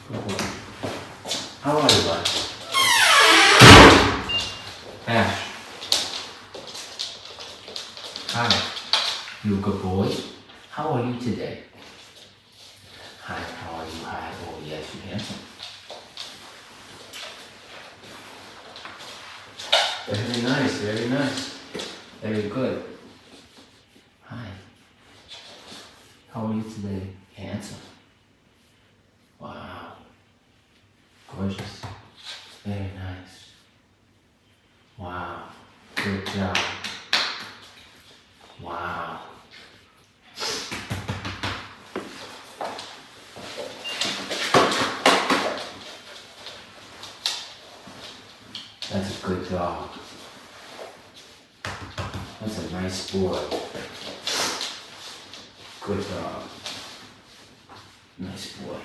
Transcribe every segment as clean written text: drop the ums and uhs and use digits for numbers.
Good boy. How are you, bud? Nash. Hi. You a good boy? How are you today? Hi, how are you? Hi. Oh, yes, you're handsome. Very nice, very nice. Very good. Hi. How are you today? Handsome. Wow. Gorgeous. Very nice. Wow. Good job. Wow. That's a good dog. That's a nice boy. Good dog. Nice boy.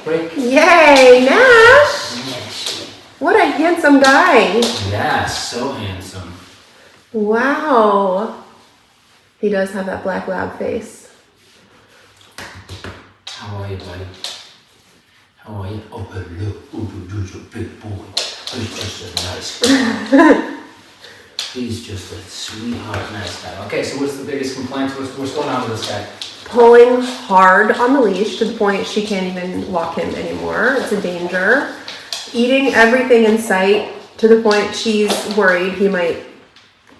Break. Yay, Nash! Nash. What a handsome guy. Yes, so handsome. Wow. He does have that black lab face. How are you, buddy? How are you? Oh, hello. Oh, you're a big boy. He's just a nice guy. He's just a sweetheart, nice guy. Okay, so what's the biggest complaint? What's going on with this guy? Pulling hard on the leash to the point she can't even walk him anymore. It's a danger. Eating everything in sight to the point she's worried he might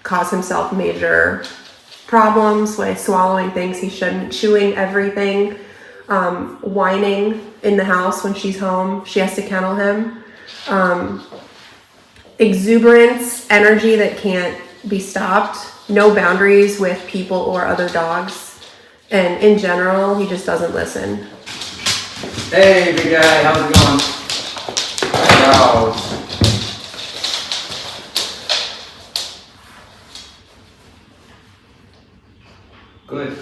cause himself major problems by swallowing things he shouldn't, chewing everything, whining in the house when she's home. She has to kennel him. Exuberance, energy that can't be stopped. No boundaries with people or other dogs. And in general, he just doesn't listen. Hey, big guy, how's it going? Wow. Good.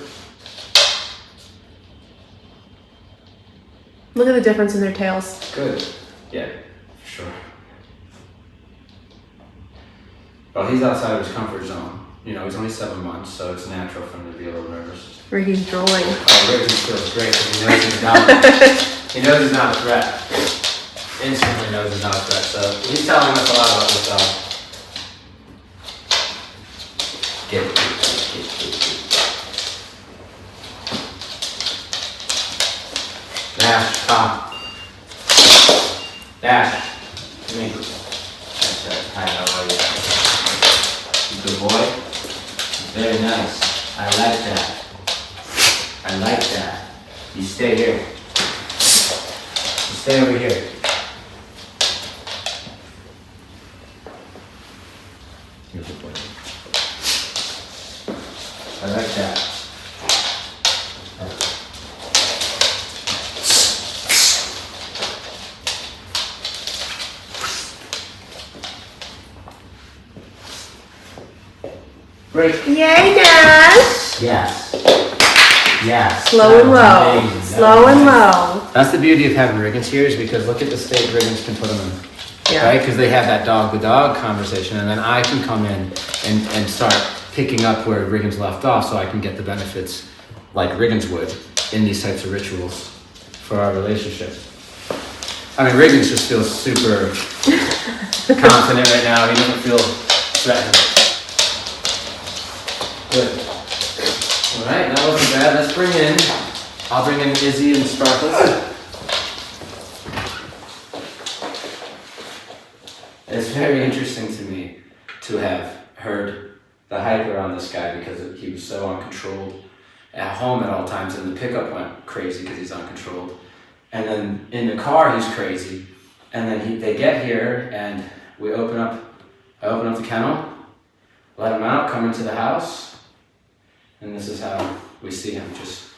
Look at the difference in their tails. Good. Yeah, for sure. Well, he's outside of his comfort zone. You know, he's only 7 months, so it's natural for him to be a little nervous. Ricky's drooling. Oh, Ricky feels great because he knows he's not. He knows he's not a threat. Instantly knows he's not a threat. So he's telling us a lot about this dog. Get it. Nash, come. Nash, come here. That's right. Hi, how are you? You good boy? Very nice. I like that. I like that. You stay here. You stay over here. You're a good boy. I like that. Break. Yay, Nash! Yes. Yes. Slow and low. Amazing. Slow and low. That's the beauty of having Riggins here is because look at the state Riggins can put them in. Yeah. Right? Because they have that dog-to-dog conversation, and then I can come in and start picking up where Riggins left off so I can get the benefits like Riggins would in these types of rituals for our relationship. I mean, Riggins just feels super confident right now. He doesn't feel threatened. Good. All right, that wasn't bad. Let's bring in, I'll bring in Izzy and Sparkles. It's very interesting to me to have heard the hype around this guy because he was so uncontrolled at home at all times, and the pickup went crazy because he's uncontrolled. And then in the car, he's crazy. And then they get here, and I open up the kennel, let him out, come into the house, and this is how we see him, just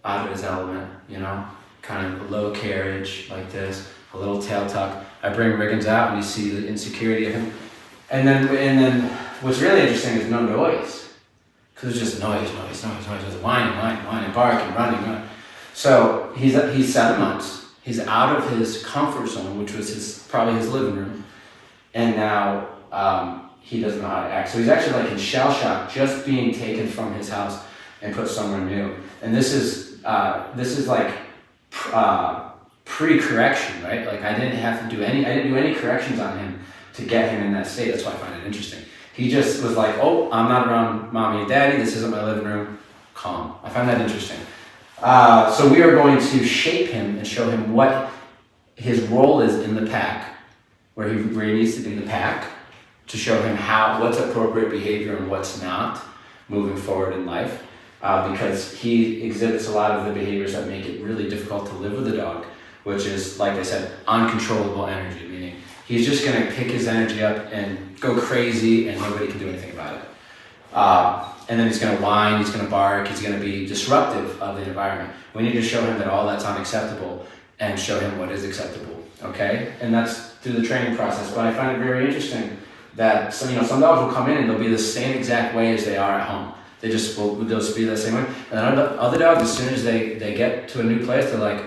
out of his element, you know, kind of a low carriage like this, a little tail tuck. I bring Riggins out, and you see the insecurity of him. And then what's really interesting is no noise, because it's just noise, just whining, barking, running. So he's 7 months. He's out of his comfort zone, which was probably his living room, and now he doesn't know how to act. So he's actually like in shell shock, just being taken from his house and put somewhere new. And this is is like pre-correction, right? Like I didn't do any corrections on him to get him in that state. That's why I find it interesting. He just was like, oh, I'm not around mommy and daddy. This isn't my living room. Calm. I find that interesting. So we are going to shape him and show him what his role is in the pack, where he needs to be in the pack, to show him what's appropriate behavior and what's not moving forward in life. Because he exhibits a lot of the behaviors that make it really difficult to live with a dog, which is, like I said, uncontrollable energy, meaning he's just going to pick his energy up and go crazy and nobody can do anything about it. And then he's going to whine, he's going to bark, he's going to be disruptive of the environment. We need to show him that all that's unacceptable and show him what is acceptable, okay? And that's through the training process. But I find it very interesting that some dogs will come in and they'll be the same exact way as they are at home. They'll just be the same way. And then other dogs, as soon as they get to a new place, they're like,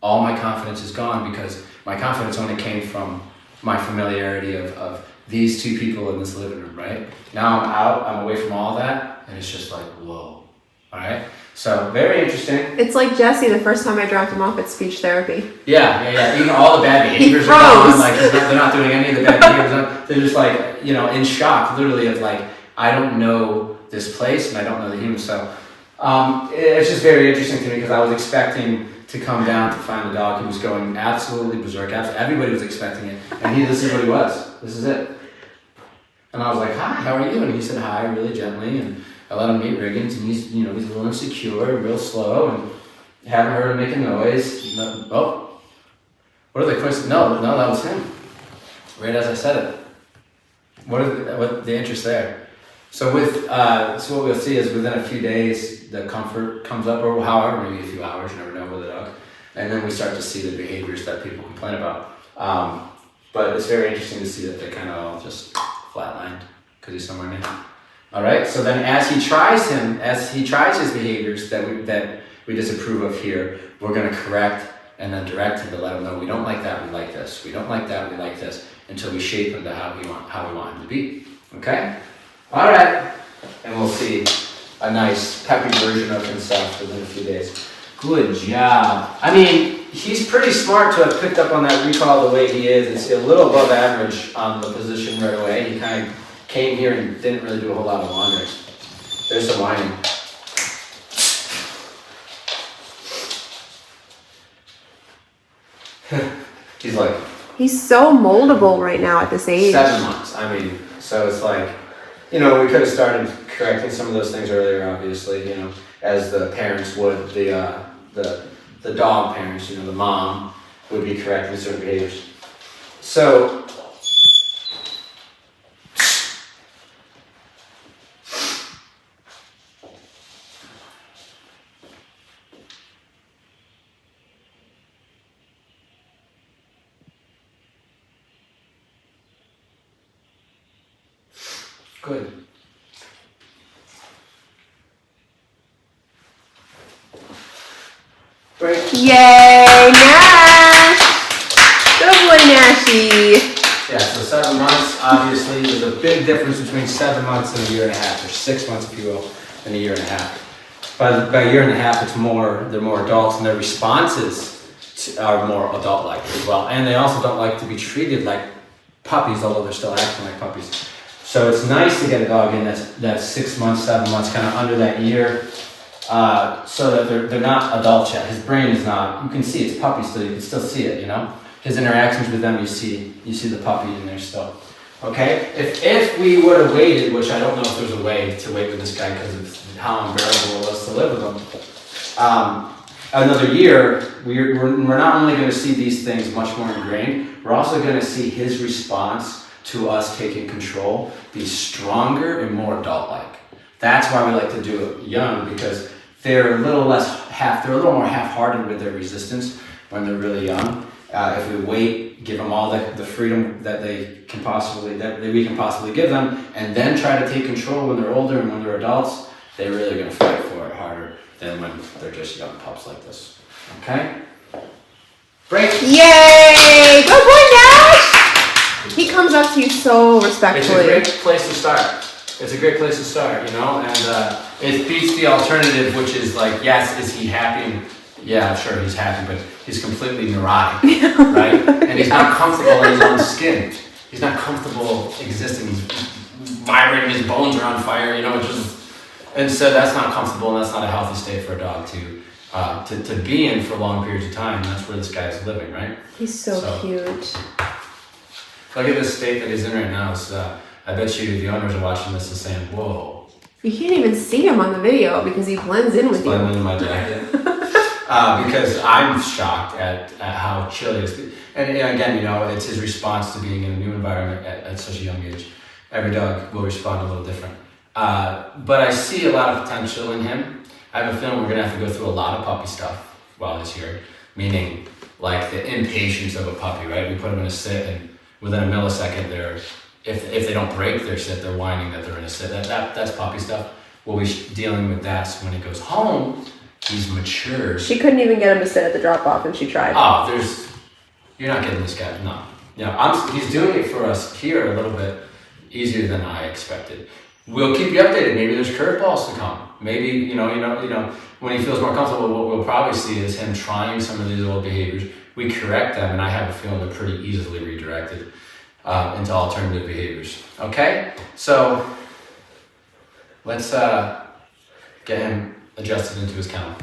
all my confidence is gone because my confidence only came from my familiarity of these two people in this living room, right? Now I'm out, I'm away from all that, and it's just like, whoa, all right? So very interesting. It's like Jesse the first time I dropped him off at speech therapy. Yeah. Even all the bad behaviors are gone. Like they're not doing any of the bad behaviors. They're just like, in shock, literally, of like, I don't know this place and I don't know the human. So it's just very interesting to me because I was expecting to come down to find a dog who was going absolutely berserk. Everybody was expecting it, and this is what he was. This is it. And I was like, "Hi, how are you?" And he said hi really gently, and I let him meet Riggins, and he's a little insecure, real slow, and haven't heard him make a noise. Oh, what are the questions? No, that was him. Right as I said it. What the interest there? So so what we'll see is within a few days the comfort comes up, or however, maybe a few hours. You never know with a dog, and then we start to see the behaviors that people complain about. But it's very interesting to see that they're kind of all just flatlined because he's somewhere new. All right. So then, as he tries his behaviors that we disapprove of here, we're going to correct and then direct him to let him know we don't like that, we like this. We don't like that, we like this, until we shape him to how we want him to be. Okay. All right. And we'll see a nice peppy version of himself within a few days. Good job. I mean, he's pretty smart to have picked up on that recall the way he is. It's a little above average on the position right away. He kind of came here and didn't really do a whole lot of wandering. There's some whining. He's like... He's so moldable right now at this age. 7 months. I mean, so it's like, we could have started correcting some of those things earlier, obviously, as the parents would, the dog parents, the mom would be correcting certain behaviors. So, good. Great. Yay, Nash! Good boy, Nashy. Yeah, so 7 months, obviously, there's a big difference between 7 months and a year and a half, or 6 months, if you will, and a year and a half. By a year and a half, they're more adults, and their responses are more adult-like as well. And they also don't like to be treated like puppies, although they're still acting like puppies. So it's nice to get a dog in that's 6 months, 7 months, kind of under that year, so that they're not adults yet. His brain is not. You can see it's puppy still. You can still see it. His interactions with them. You see the puppy in there still. Okay. If we would have waited, which I don't know if there's a way to wait with this guy because of how unbearable it was to live with him. Another year, we're not only going to see these things much more ingrained. We're also going to see his response to us taking control be stronger and more adult-like. That's why we like to do it young, because they're a little more half-hearted with their resistance when they're really young. If we wait, give them all the freedom that we can possibly give them, and then try to take control when they're older and when they're adults, they're really going to fight for it harder than when they're just young pups like this. Okay? Break. Yay! Good boy, Nash! He comes up to you so respectfully. It's a great place to start. it's a great place to start, you know, and it beats the alternative, which is like, yes, is he happy? Yeah, sure, he's happy, but he's completely neurotic, right? And he's not comfortable in his own skin. He's not comfortable existing. He's vibrating, his bones are on fire, you know, and so that's not comfortable, and that's not a healthy state for a dog to be in for long periods of time. That's where this guy's living, right? He's so cute. Look at this state that he's in right now. It's, I bet you the owners are watching this and saying, whoa. You can't even see him on the video because he blends in with you. Blend into my jacket. Because I'm shocked at how chill he is. And again, you know, it's his response to being in a new environment at such a young age. Every dog will respond a little different. But I see a lot of potential in him. I have a feeling we're going to have to go through a lot of puppy stuff while he's here. Meaning, like the impatience of a puppy, right? We put him in a sit, and within a millisecond, if they don't break their sit, they're whining that they're in a sit. That's puppy stuff. We'll be dealing with that. So when he goes home, he's mature. She couldn't even get him to sit at the drop-off, and she tried. Oh, you're not getting this guy. No. You know, he's doing it for us here a little bit easier than I expected. We'll keep you updated. Maybe there's curveballs to come. Maybe, you know, when he feels more comfortable, what we'll probably see is him trying some of these old behaviors. We correct them, and I have a feeling they're pretty easily redirected into alternative behaviors. Okay? So let's get him adjusted into his kennel.